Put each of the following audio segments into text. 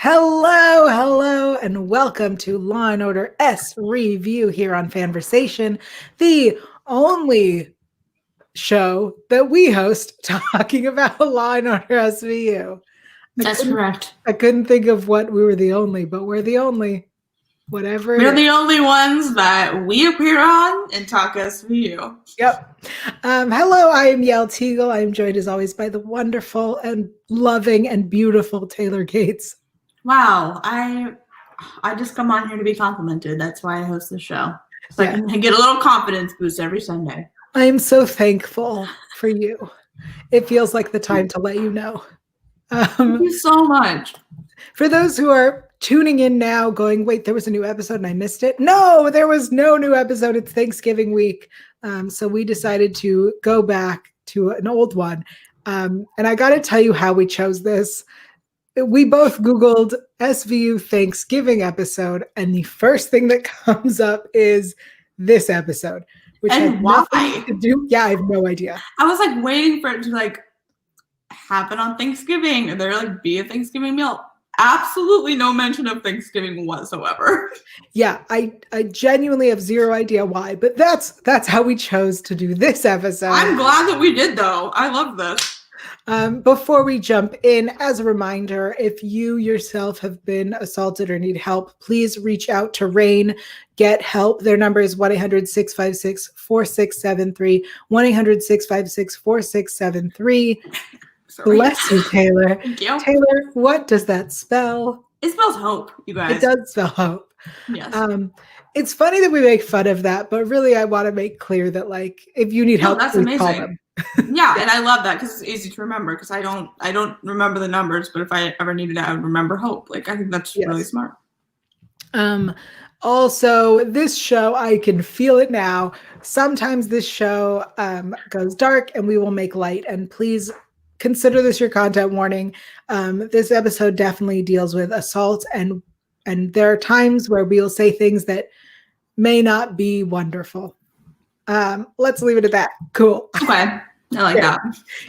Hello, and welcome to Law and Order SVU here on FANVERSATION, the only show that we host talking about Law and Order SVU. That's correct. I couldn't think of what we were the only, but we're the only. Whatever. We're the only ones that we appear on and talk SVU. Yep. Hello, I am Yael Tygiel. I am joined as always by the wonderful and loving and beautiful Taylor Gates. Wow, I just come on here to be complimented. That's why I host the show. So I can get a little confidence boost every Sunday. I am so thankful for you. It feels like the time to let you know. Thank you so much. For those who are tuning in now going, wait, there was a new episode and I missed it. No, there was no new episode. It's Thanksgiving week. So we decided to go back to an old one. And I got to tell you how we chose this. We both Googled SVU Thanksgiving episode, and the first thing that comes up is this episode, which and had why? nothing to do. Yeah, I have no idea. I was like waiting for it to happen on Thanksgiving, or there be a Thanksgiving meal. Absolutely no mention of Thanksgiving whatsoever. Yeah, I genuinely have zero idea why, but that's how we chose to do this episode. I'm glad that we did, though. I love this. Before we jump in, as a reminder, if you yourself have been assaulted or need help, please reach out to RAINN. Get help. Their number is 1-800-656-4673, 1-800-656-4673. Bless you, Taylor. Thank you. Taylor, what does that spell? It spells hope, you guys. It does spell hope. Yes. It's funny that we make fun of that, but really I want to make clear that if you need help, that's please amazing. call them. Yeah, and I love that because it's easy to remember because I don't remember the numbers, but if I ever needed it, I would remember hope. I think that's really smart. Also, this show, I can feel it now. Sometimes this show goes dark and we will make light, and please consider this your content warning. This episode definitely deals with assault, and there are times where we'll say things that may not be wonderful. Let's leave it at that. Cool. Okay. I like that.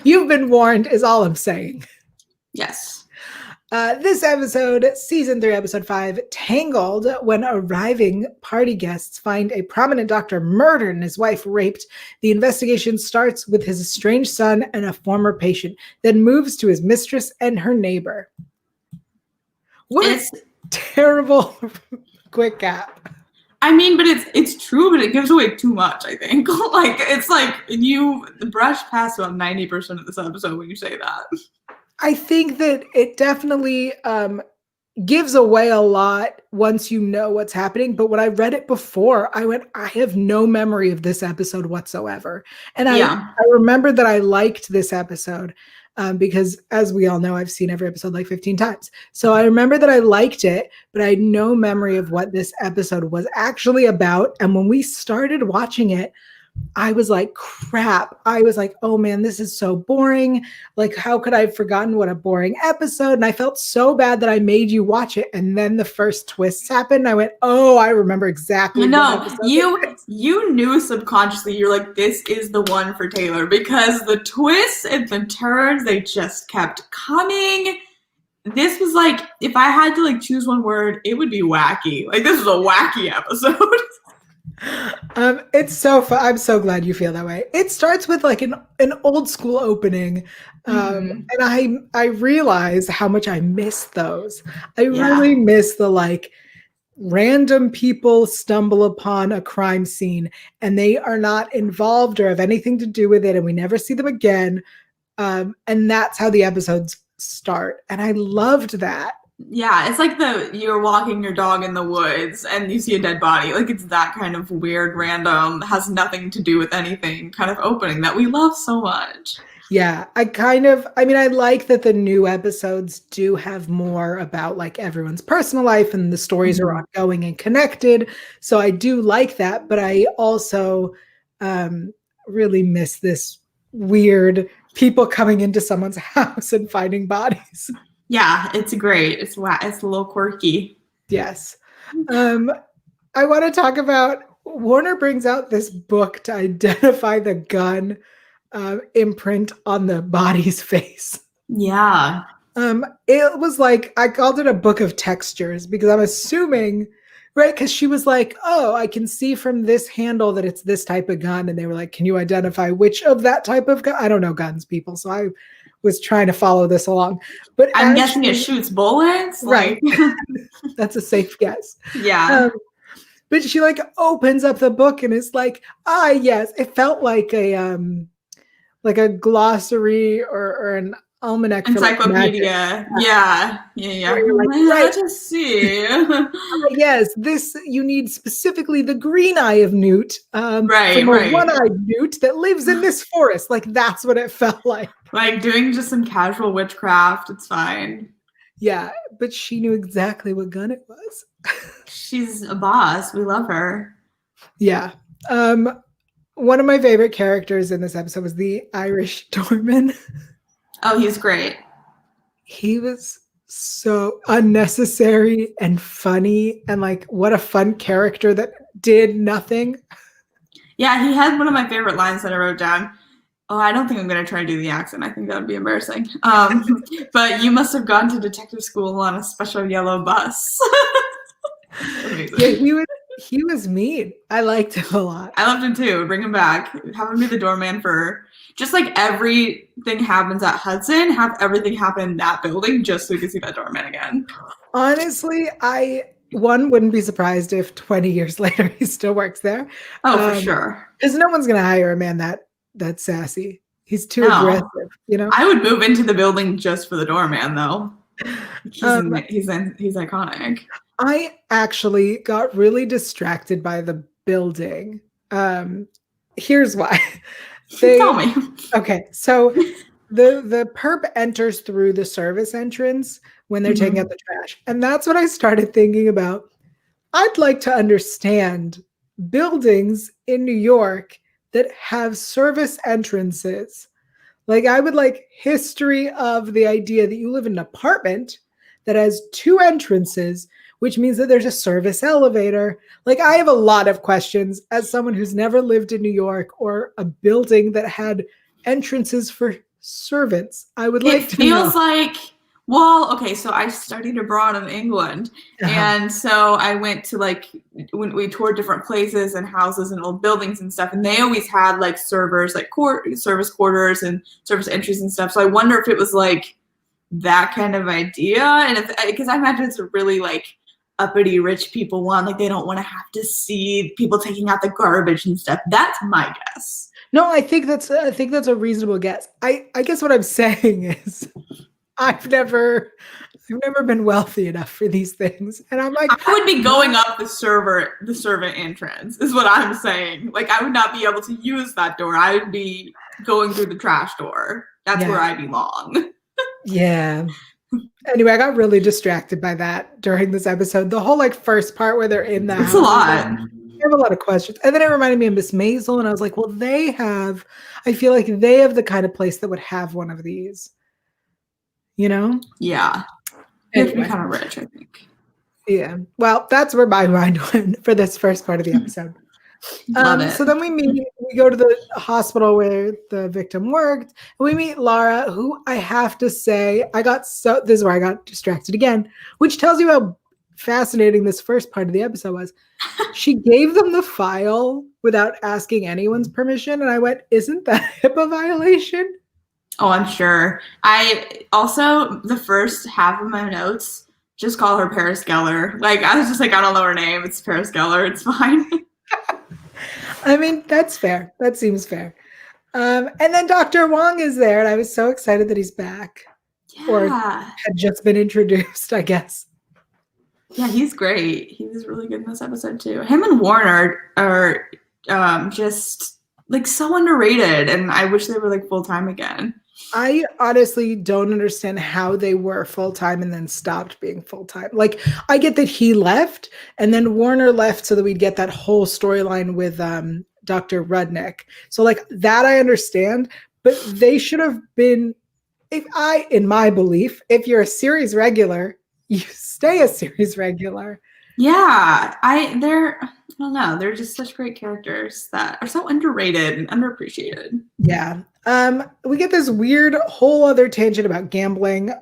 You've been warned is all I'm saying. Yes. This episode, season 3, episode 5, Tangled, when arriving party guests find a prominent doctor murdered and his wife raped. The investigation starts with his estranged son and a former patient, then moves to his mistress and her neighbor. What a terrible quick gap. I mean, but it's true, but it gives away too much, I think. You brush past about 90% of this episode when you say that. I think that it definitely gives away a lot once you know what's happening. But when I read it before, I went, I have no memory of this episode whatsoever. And I remember that I liked this episode because, as we all know, I've seen every episode 15 times. So I remember that I liked it, but I had no memory of what this episode was actually about. And when we started watching it, I was like, crap. I was like, oh man, this is so boring. How could I have forgotten what a boring episode? And I felt so bad that I made you watch it. And then the first twists happened. I went, oh, I remember exactly. You knew subconsciously, you're like, this is the one for Taylor because the twists and the turns, they just kept coming. This was if I had to choose one word, it would be wacky. This is a wacky episode. It's so fun. I'm so glad you feel that way. It starts with an old school opening. And I realize how much I miss those. I really miss the random people stumble upon a crime scene and they are not involved or have anything to do with it, and we never see them again. And that's how the episodes start. And I loved that. Yeah, it's you're walking your dog in the woods and you see a dead body. It's that kind of weird, random, has nothing to do with anything kind of opening that we love so much. Yeah, I like that the new episodes do have more about everyone's personal life and the stories are ongoing and connected. So I do like that, but I also really miss this weird people coming into someone's house and finding bodies. Yeah, it's great. It's a little quirky. Yes. I want to talk about Warner brings out this book to identify the gun imprint on the body's face. Yeah. It was like, I called it a book of textures because I'm assuming, right? Because she was like, oh, I can see from this handle that it's this type of gun. And they were like, can you identify which of that type of gun? I don't know guns, people. So I was trying to follow this along. But I'm guessing it shoots bullets. Right. That's a safe guess. Yeah. But she like opens up the book and it's like, yes, it felt like a glossary or an almanac, encyclopedia. Yeah. Like, right. Let's see. Yes, this, you need specifically the green eye of newt, from a one-eyed newt that lives in this forest. Like, that's what it felt like. Like doing just some casual witchcraft. It's fine. Yeah, but she knew exactly what gun it was. She's a boss. We love her. Yeah. One of my favorite characters in this episode was the Irish doorman. Oh, he's great. He was so unnecessary and funny, and like, what a fun character that did nothing. Yeah, he had one of my favorite lines that I wrote down. Oh, I don't think I'm going to try to do the accent. I think that would be embarrassing. But you must have gone to detective school on a special yellow bus. Yeah, he was mean. I liked him a lot. I loved him too. Bring him back. Have him be the doorman for just like everything happens at Hudson. Have everything happen in that building just so we can see that doorman again. Honestly, I wouldn't be surprised if 20 years later he still works there. Oh, for sure. Because no one's going to hire a man that's sassy. He's too aggressive, you know? I would move into the building just for the doorman, though. He's iconic. I actually got really distracted by the building. Here's why. Tell me. Okay, so the perp enters through the service entrance when they're taking out the trash. And that's what I started thinking about. I'd like to understand buildings in New York that have service entrances. Like, I would like history of the idea that you live in an apartment that has 2 entrances, which means that there's a service elevator. Like, I have a lot of questions as someone who's never lived in New York or a building that had entrances for servants. I would like to know. It feels like, well, okay, so I studied abroad in England. And so I went to when we toured different places and houses and old buildings and stuff, and they always had like servers, like service quarters and service entries and stuff. So I wonder if it was like that kind of idea. And because I imagine it's a really like uppity rich people one, like they don't want to have to see people taking out the garbage and stuff. That's my guess. No, I think that's a reasonable guess. I guess what I'm saying is I've never been wealthy enough for these things. And I'm like, I would be going up the servant entrance is what I'm saying. Like, I would not be able to use that door. I would be going through the trash door. That's where I belong. Yeah. Anyway, I got really distracted by that during this episode. The whole like first part where they're in the house. It's a lot. I have a lot of questions. And then it reminded me of Miss Maisel, and I was like, well, I feel like they have the kind of place that would have one of these. You know? Yeah. You have to be kind of rich, I think. Yeah. Well, that's where my mind went for this first part of the episode. So then we go to the hospital where the victim worked, and we meet Lara, who I have to say, this is where I got distracted again, which tells you how fascinating this first part of the episode was. She gave them the file without asking anyone's permission, and I went, isn't that a HIPAA violation? Oh, I'm sure. I also, the first half of my notes, just call her Paris Geller. Like, I was just like, I don't know her name. It's Paris Geller. It's fine. I mean, that's fair. That seems fair. And then Dr. Wong is there, and I was so excited that he's back. Yeah. Or had just been introduced, I guess. Yeah, he's great. He was really good in this episode, too. Him and Warren are just, like, so underrated, and I wish they were, like, full-time again. I honestly don't understand how they were full-time and then stopped being full-time. Like, I get that he left and then Warner left so that we'd get that whole storyline with Dr. Rudnick. So like that I understand, but they should have been, in my belief, if you're a series regular, you stay a series regular. Yeah, I don't know. They're just such great characters that are so underrated and underappreciated. Yeah. We get this weird whole other tangent about gambling.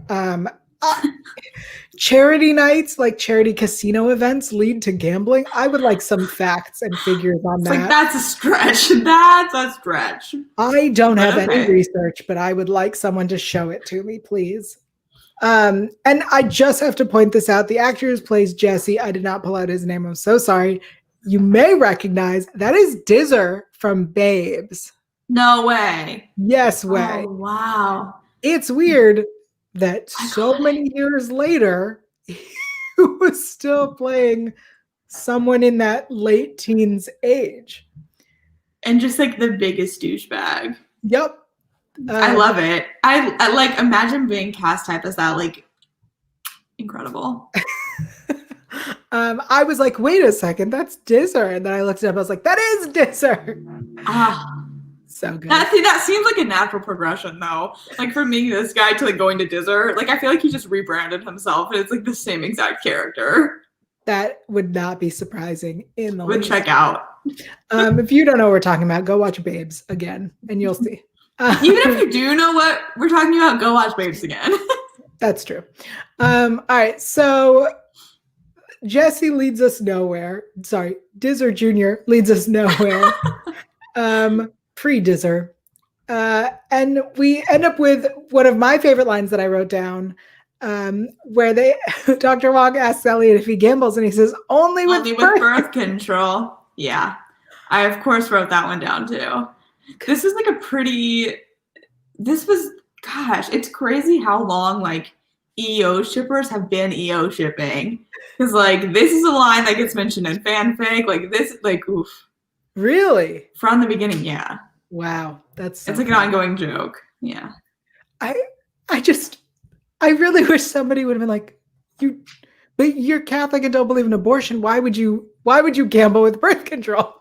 Charity nights, like charity casino events, lead to gambling. I would like some facts and figures on It's that. like, that's a stretch. That's a stretch. I don't But have any okay. research, but I would like someone to show it to me, please. And I just have to point this out. The actor who plays Jesse, I did not pull out his name. I'm so sorry. You may recognize that is Dizzer from Babes. No way. Yes, way. Oh, wow. It's weird that so many years later, he was still playing someone in that late teens age. And just like the biggest douchebag. Yep. I love it. I like imagine being cast type as that, like incredible. I was like, wait a second, that's Dizzer. And then I looked it up, I was like, that is Dizzer. So good. That seems like a natural progression though. Like from being this guy to like going to Dizzer, like I feel like he just rebranded himself and it's like the same exact character. That would not be surprising in the least. Check out. If you don't know what we're talking about, go watch Babes again and you'll see. Even if you do know what we're talking about, go watch Babes again. That's true. All right, so Jesse leads us nowhere. Sorry, Dizzer Jr. leads us nowhere. Pre-Dizzer. And we end up with one of my favorite lines that I wrote down, where Dr. Wong asks Elliot if he gambles, and he says, only with birth control. Yeah. I, of course, wrote that one down, too. This is like it's crazy how long, like, EO shippers have been EO shipping. Because, like, this is a line that gets mentioned in fanfic. Like, this, like, oof. Really? From the beginning, yeah. Wow. That's so it's like funny. An ongoing joke. Yeah. I really wish somebody would have been like, but you're Catholic and don't believe in abortion. Why would you gamble with birth control?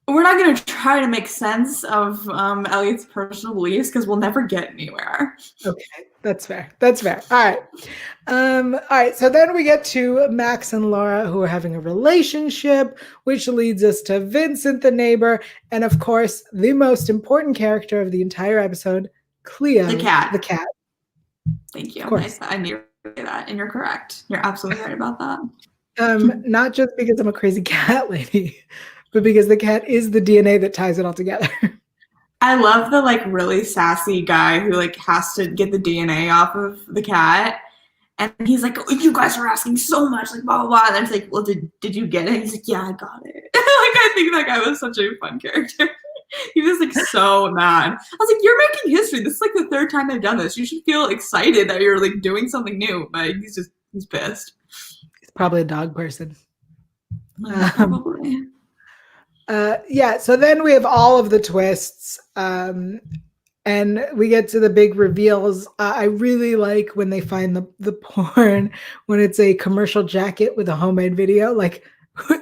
We're not going to try to make sense of Elliot's personal beliefs because we'll never get anywhere. Okay, that's fair. That's fair. All right. So then we get to Max and Laura, who are having a relationship, which leads us to Vincent, the neighbor, and of course, the most important character of the entire episode, Cleo, the cat. The cat. Thank you. I knew that, and you're correct. You're absolutely right about that. Not just because I'm a crazy cat lady, but because the cat is the DNA that ties it all together. I love the like really sassy guy who like has to get the DNA off of the cat. And he's like, oh, you guys are asking so much, like blah, blah, blah. And then it's like, well, did you get it? And he's like, yeah, I got it. Like, I think that guy was such a fun character. He was like so mad. I was like, you're making history. This is like the third time they've done this. You should feel excited that you're like doing something new. But he's pissed. He's probably a dog person. Probably. Yeah, so then we have all of the twists, and we get to the big reveals. I really like when they find the porn, when it's a commercial jacket with a homemade video. Like,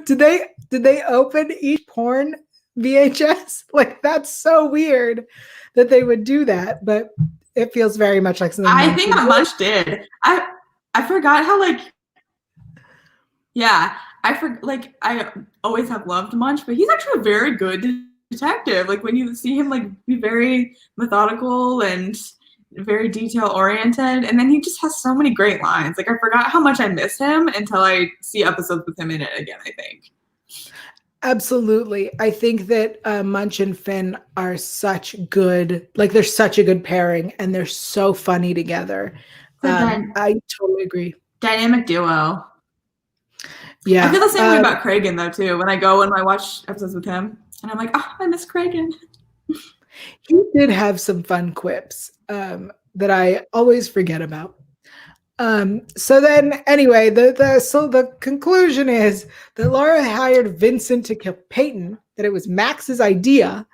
did they open each porn VHS? Like, that's so weird that they would do that, but it feels very much like something. I think that much did. I forgot how like, yeah. I always have loved Munch, but he's actually a very good detective. Like when you see him like be very methodical and very detail oriented, and then he just has so many great lines. Like I forgot how much I miss him until I see episodes with him in it again, I think. Absolutely. I think that Munch and Finn are such good, like they're such a good pairing and they're so funny together. I totally agree. Dynamic duo. Yeah. I feel the same way about Cragen though too. When I watch episodes with him and I'm like, oh, I miss Cragen. He did have some fun quips that I always forget about. So then anyway, the conclusion is that Laura hired Vincent to kill Peyton, that it was Max's idea,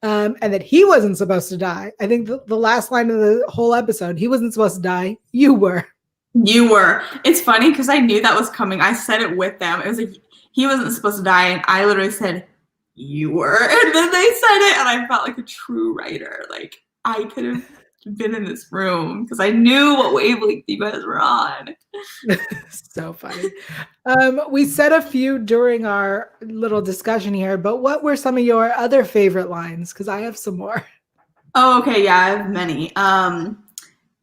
and that he wasn't supposed to die. I think the last line of the whole episode, he wasn't supposed to die. You were. You were. It's funny because I knew that was coming. I said it with them. It was like, he wasn't supposed to die. And I literally said, you were. And then they said it. And I felt like a true writer. Like, I could have been in this room because I knew what wavelength you guys were on. So funny. We said a few during our little discussion here, but what were some of your other favorite lines? Because I have some more. Oh, okay, yeah, I have many.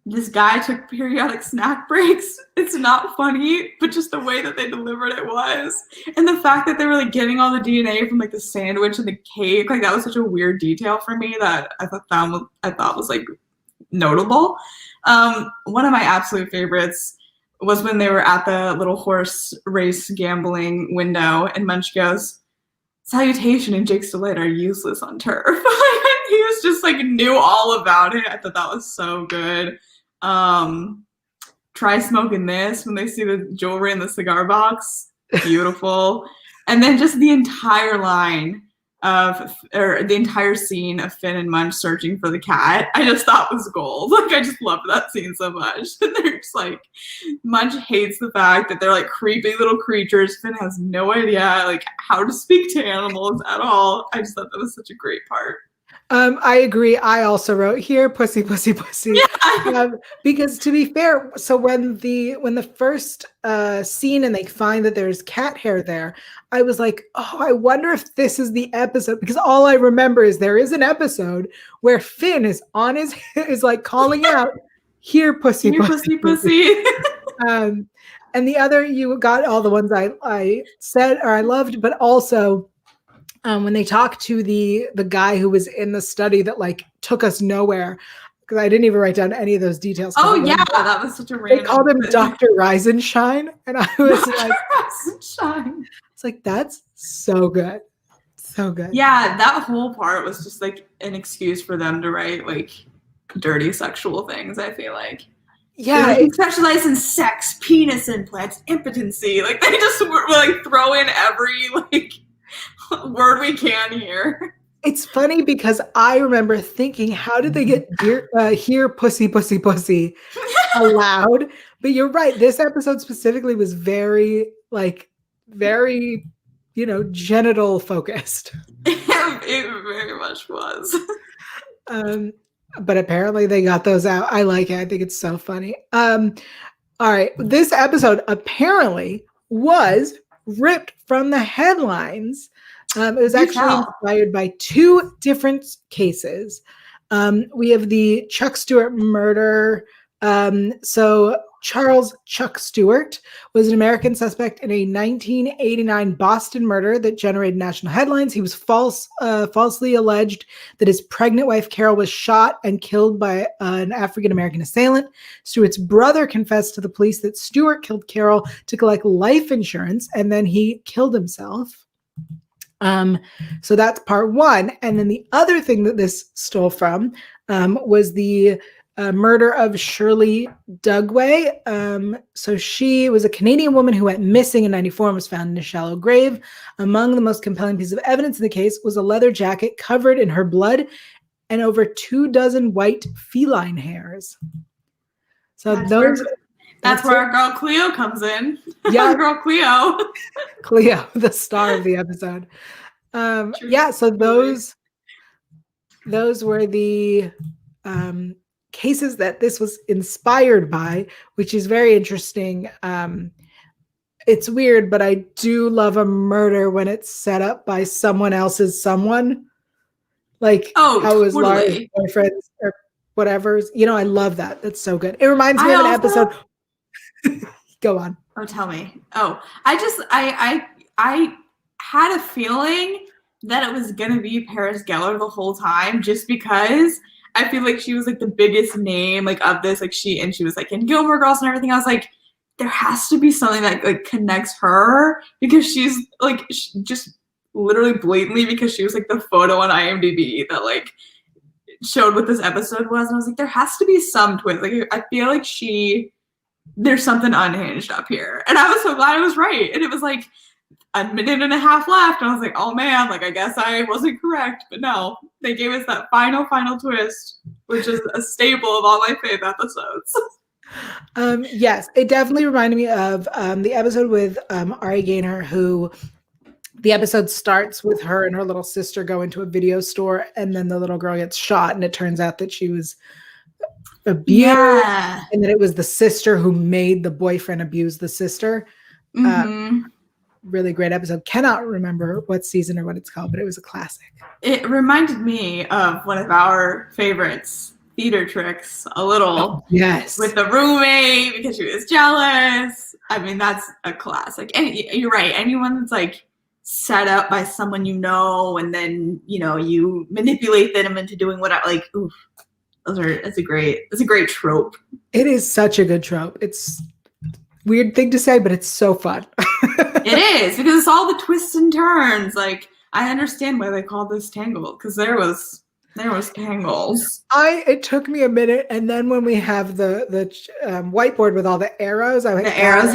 This guy took periodic snack breaks. It's not funny, but just the way that they delivered it was. And the fact that they were like getting all the DNA from like the sandwich and the cake, like that was such a weird detail for me that I thought was like notable. One of my absolute favorites was when they were at the little horse race gambling window and Munch goes, "Salutation and Jake's Delight are useless on turf." He was just like knew all about it. I thought that was so good. Try smoking this when they see the jewelry in the cigar box. Beautiful. And then just the entire line or the entire scene of Finn and Munch searching for the cat, I just thought was gold. Like, I just loved that scene so much. And they're just like, Munch hates the fact that they're like creepy little creatures. Finn has no idea like how to speak to animals at all. I just thought that was such a great part. I agree. I also wrote here, pussy, pussy, pussy. Yeah. Because to be fair, so when the first scene and they find that there's cat hair there, I was like, oh, I wonder if this is the episode, because all I remember is there is an episode where Finn is on his is like calling out, "Here, pussy, here, pussy, pussy." And the other, you got all the ones I said or I loved, but also. When they talk to the guy who was in the study that like took us nowhere, because I didn't even write down any of those details. Oh yeah, that was such a random. They called him Dr. Reisenshine, and I was like, Reisenshine. It's like that's so good, so good. Yeah, that whole part was just like an excuse for them to write like dirty sexual things. I feel like. Yeah, they specialize in sex, penis implants, impotency. Like they just were like throw in every like. Word we can here. It's funny because I remember thinking, how did they get here, pussy, pussy, pussy allowed? But you're right. This episode specifically was very, genital focused. It very much was. But apparently they got those out. I like it. I think it's so funny. All right. This episode apparently was ripped from the headlines. It was actually inspired by two different cases. We have the Chuck Stewart murder. So Charles Chuck Stewart was an American suspect in a 1989 Boston murder that generated national headlines. He was falsely alleged that his pregnant wife Carol was shot and killed by an African-American assailant. Stewart's brother confessed to the police that Stewart killed Carol to collect life insurance, and then he killed himself. So that's part one. And then the other thing that this stole from was the murder of Shirley Dugway. So she was a Canadian woman who went missing in 1994 and was found in a shallow grave. Among the most compelling pieces of evidence in the case was a leather jacket covered in her blood and over 24 white feline hairs. So that's where our girl Cleo comes in. Yeah, our girl Cleo. Cleo, the star of the episode. Yeah, so those were the cases that this was inspired by, which is very interesting. It's weird, but I do love a murder when it's set up by someone else's someone. Like how it was Laura's boyfriends or whatever. I love that. That's so good. It reminds me of an episode. Go on. Oh, tell me. Oh, I had a feeling that it was gonna be Paris Geller the whole time, just because I feel like she was like the biggest name like of this. Like she was like in Gilmore Girls and everything. I was like, there has to be something that like connects her, because she's like just literally blatantly, because she was like the photo on IMDb that like showed what this episode was, and I was like, there has to be some twist. Like I feel like there's something unhinged up here. And I was so glad I was right. And it was like a minute and a half left. And I was like, oh man, like I guess I wasn't correct. But no, they gave us that final twist, which is a staple of all my fave episodes. Yes, it definitely reminded me of the episode with Ari Gaynor, who the episode starts with her and her little sister go into a video store, and then the little girl gets shot, and it turns out that she was abused, Yeah. and then it was the sister who made the boyfriend abuse the sister. Really great episode. Cannot remember what season or what it's called, but it was a classic. It reminded me of one of our favorites, Theater Tricks, a little. Oh, yes. With the roommate because she was jealous. I mean, that's a classic. And you're right. Anyone that's like set up by someone you know, and then you manipulate them into doing whatever. Like, oof, it's a great trope. It is such a good trope. It's a weird thing to say, but it's so fun. It is, because it's all the twists and turns. Like, I understand why they called this Tangled, because there was tangles. It took me a minute, and then when we have the whiteboard with all the arrows, I went, the arrows.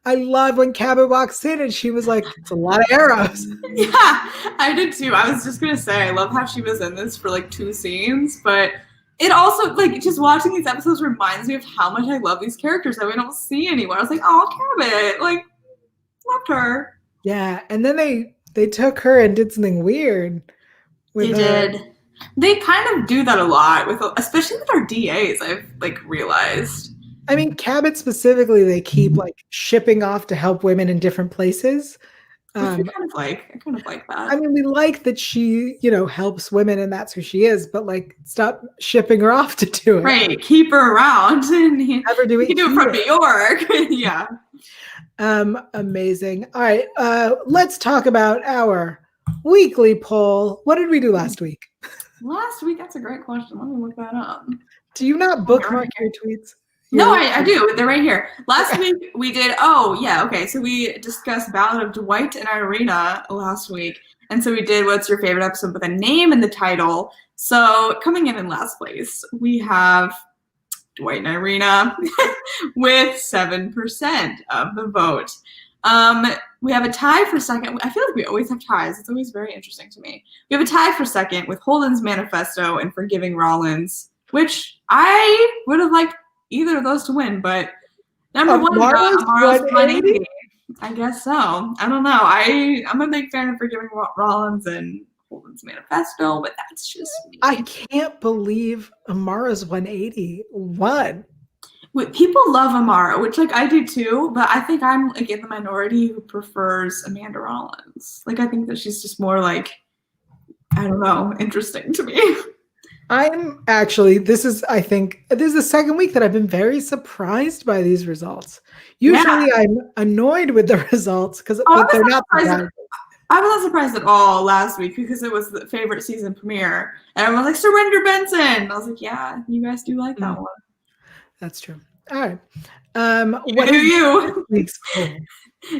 I love when Cabot walks in and she was like, "It's a lot of arrows." Yeah, I did too. I was just gonna say, I love how she was in this for like 2 scenes, but it also, like, just watching these episodes reminds me of how much I love these characters that we don't see anymore. I was like, oh, Cabot, like, loved her. Yeah, and then they took her and did something weird. They did. They kind of do that a lot, especially with our DAs, I've like realized. I mean, Cabot specifically, they keep like shipping off to help women in different places. I kind of like that. I mean, we like that she, helps women and that's who she is, but like, stop shipping her off to do it. Right, keep her around and have her do it. You can do it from New York. Yeah. Amazing. All right, let's talk about our weekly poll. What did we do last week? Last week, that's a great question. Let me look that up. Do you not bookmark your tweets? No, I do. They're right here. Last week we did, so we discussed Ballad of Dwight and Irina last week. And so we did What's Your Favorite Episode with a name in the title. So coming in last place, we have Dwight and Irina with 7% of the vote. We have a tie for second. I feel like we always have ties. It's always very interesting to me. We have a tie for second with Holden's Manifesto and Forgiving Rollins, which I would have liked either of those to win, but number one got Amara's 180. I guess so. I don't know. I'm a big fan of Forgiving Rollins and Holden's Manifesto, but that's just me. I can't believe Amara's 180 won. People love Amara, which like I do too, but I think I'm like in the minority who prefers Amanda Rollins. Like, I think that she's just more like, I don't know, interesting to me. I'm actually, this is the second week that I've been very surprised by these results. Usually I'm annoyed with the results but they're not. I was not surprised at all last week because it was the favorite season premiere. And everyone was like, Surrender Benson. And I was like, yeah, you guys do like that one. That's true. All right. What do you?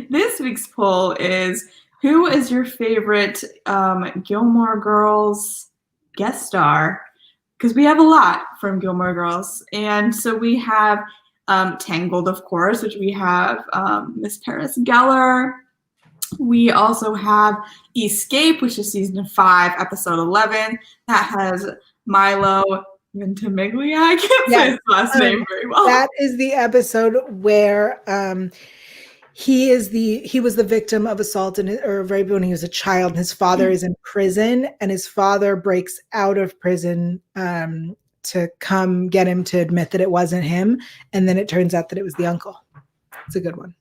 This week's poll is, who is your favorite Gilmore Girls guest star? Because we have a lot from Gilmore Girls. And so we have Tangled, of course, which we have Miss Paris Geller. We also have Escape, which is season 5, episode 11. That has Milo Ventimiglia. I can't say his last name very well. That is the episode where he was the victim of assault or rape when he was a child. And his father is in prison, and his father breaks out of prison to come get him to admit that it wasn't him. And then it turns out that it was the uncle. It's a good one.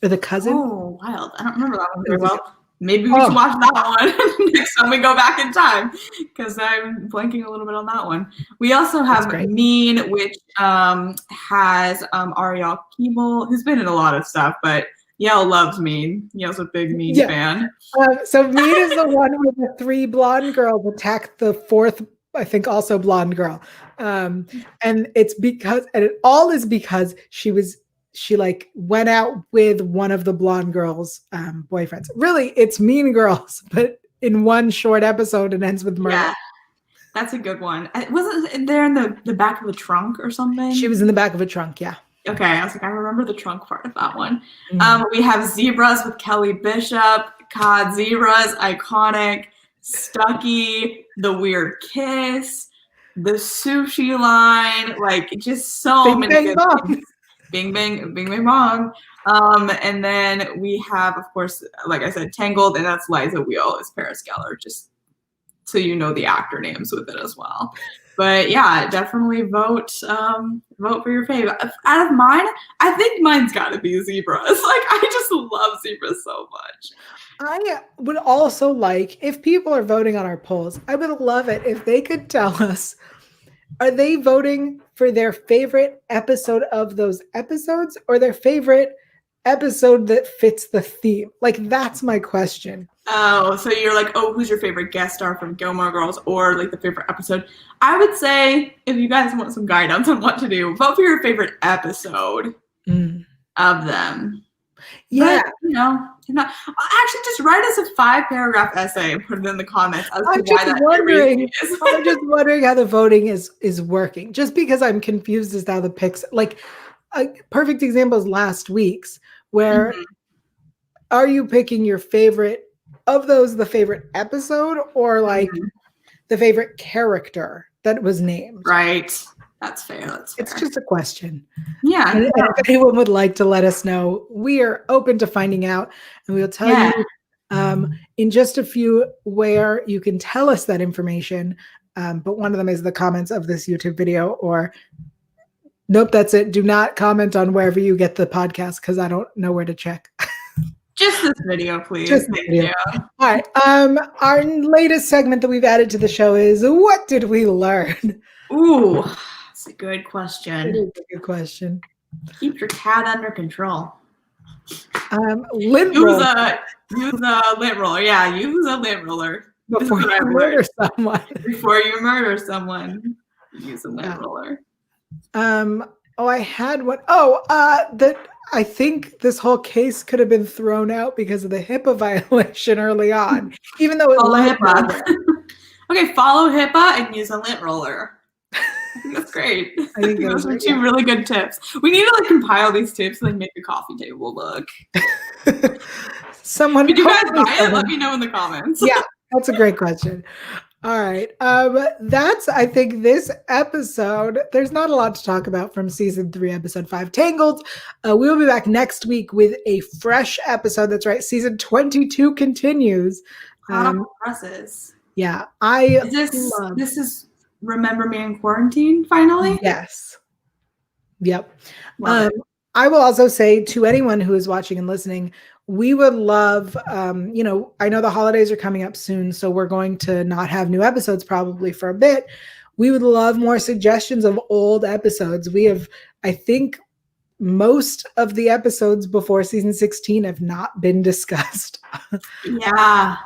Or the cousin. Oh, wild. I don't remember that one very well. Maybe we should watch that one next time we go back in time, because I'm blanking a little bit on that one. We also have Mean, which has Ariel Keeble, who's been in a lot of stuff, but Yael loves Mean. Yael's a big Mean fan. So Mean is the one where the 3 blonde girls attacked the 4th, I think, also blonde girl. And it all is because she like went out with one of the blonde girls' boyfriends. Really, it's Mean Girls, but in one short episode it ends with murder. Yeah, that's a good one. Wasn't there in the back of the trunk or something? She was in the back of a trunk, yeah. Okay, I was like, I remember the trunk part of that one. Mm-hmm. We have Zebras with Kelly Bishop, Cod Zebras, iconic, Stucky, The Weird Kiss, The Sushi Line, like just so many good things. Bing, bang, bing, bang, bong. And then we have, of course, like I said, Tangled, and that's Liza Wheel as Paris Geller, just so you know the actor names with it as well. But yeah, definitely vote for your favorite. Out of mine, I think mine's got to be zebras. Like, I just love zebras so much. I would also like, if people are voting on our polls, I would love it if they could tell us, are they voting for their favorite episode of those episodes or their favorite episode that fits the theme? Like, that's my question. Oh, so you're like, oh, who's your favorite guest star from Gilmore Girls or like the favorite episode? I would say, if you guys want some guidance on what to do, vote for your favorite episode of them. Yeah. But, actually just write us a 5-paragraph essay and put it in the comments as to I'm why that is. I'm just wondering how the voting is working. Just because I'm confused as to how the picks, like a perfect example is last week's, where are you picking your favorite of those, the favorite episode, or like the favorite character that was named? Right. That's fair. It's just a question. Yeah. And if anyone would like to let us know, we are open to finding out, and we'll tell you in just a few where you can tell us that information. But one of them is the comments of this YouTube video, or nope, that's it. Do not comment on wherever you get the podcast because I don't know where to check. Just this video, please. Just Thank video. you. All right. Our latest segment that we've added to the show is What Did We Learn? Ooh, that's a good question. It is a good question. Keep your cat under control. Lint Use roll a lint roller. Yeah, use a lint roller. before you murder someone. Before you murder someone, use a lint roller. I had one. That I think this whole case could have been thrown out because of the HIPAA violation early on, even though it led HIPAA. Okay, follow HIPAA and use a lint roller. I think that's great. I think those are two really good tips. We need to like compile these tips and like make a coffee table look. Someone, could you guys buy it? Let me know in the comments. Yeah, that's a great question. All right. That's, I think, this episode. There's not a lot to talk about from season 3, episode 5, Tangled. We will be back next week with a fresh episode. That's right. Season 22 continues. Presses. Yeah. This is Remember Me in Quarantine, finally? Yes. Yep. I will also say to anyone who is watching and listening, we would love, I know the holidays are coming up soon, so we're going to not have new episodes probably for a bit. We would love more suggestions of old episodes. We have, I think, most of the episodes before season 16 have not been discussed. Yeah.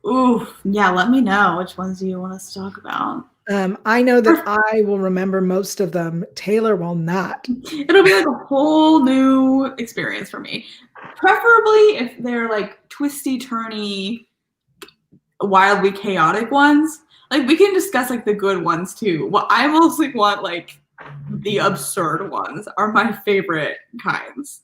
Ooh, yeah, let me know which ones you want us to talk about. I know that I will remember most of them. Taylor will not. It'll be like a whole new experience for me. Preferably if they're like twisty, turny, wildly chaotic ones. Like we can discuss like the good ones too. What I mostly want, like the absurd ones are my favorite kinds,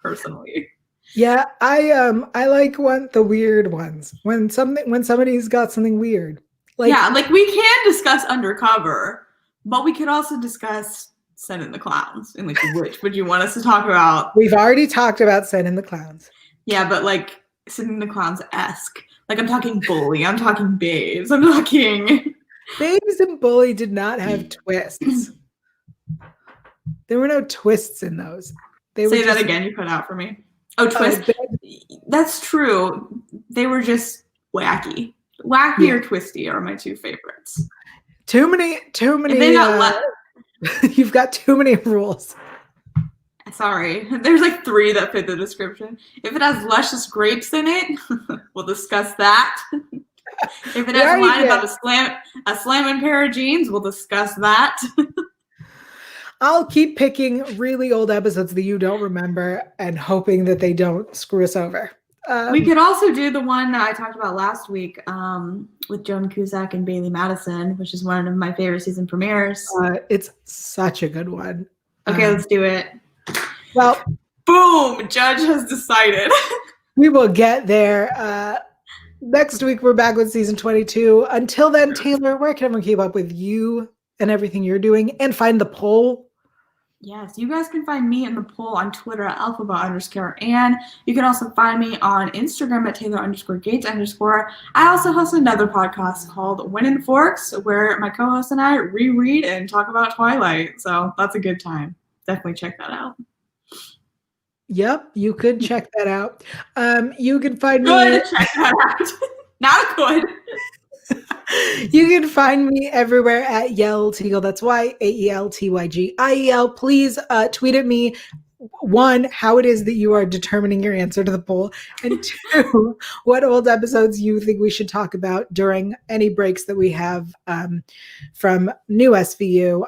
personally. Yeah, I like the weird ones. When somebody's got something weird. Like, yeah, like we can discuss Undercover, but we could also discuss Send in the Clowns. And like, which would you want us to talk about? We've already talked about Send in the Clowns. Yeah, but like Send in the Clowns-esque. Like I'm talking Bully, I'm talking Babes, I'm talking... Babes and Bully did not have twists. There were no twists in those. Say that again, you cut out for me. Oh, twist. That's true. They were just wacky. Wacky or twisty are my two favorites. Too many. You've got too many rules. Sorry. There's like 3 that fit the description. If it has luscious grapes in it, we'll discuss that. If it has a line about a slamming pair of jeans, we'll discuss that. I'll keep picking really old episodes that you don't remember and hoping that they don't screw us over. We could also do the one that I talked about last week with Joan Cusack and Bailey Madison, which is one of my favorite season premieres. It's such a good one. Okay, let's do it. Well, boom! Judge has decided. We will get there. Next week, we're back with season 22. Until then, Taylor, where can everyone keep up with you and everything you're doing and find the poll? Yes, you guys can find me in the poll on Twitter at alphaba_Ann. You can also find me on Instagram at Taylor_Gates_. I also host another podcast called Win and Forks, where my co-host and I reread and talk about Twilight. So that's a good time. Definitely check that out. Yep, you could check that out. You can find me. Good, check that out. Not good. You can find me everywhere at Yael Tygiel. That's YAELTYGIEL. Please tweet at me, one, how it is that you are determining your answer to the poll, and two, what old episodes you think we should talk about during any breaks that we have from new SVU.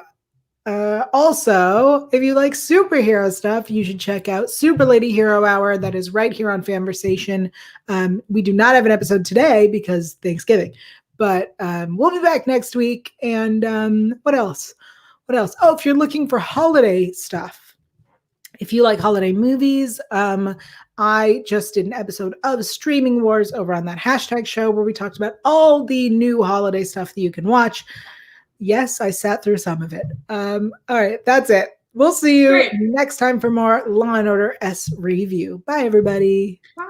Also, if you like superhero stuff, you should check out Super Lady Hero Hour. That is right here on FANVERSATION. We do not have an episode today because Thanksgiving, but we'll be back next week. And what else? What else? Oh, if you're looking for holiday stuff, if you like holiday movies, I just did an episode of Streaming Wars over on that hashtag show where we talked about all the new holiday stuff that you can watch. Yes, I sat through some of it. All right, that's it. We'll see you next time for more Law and Order SVU. Bye, everybody. Bye.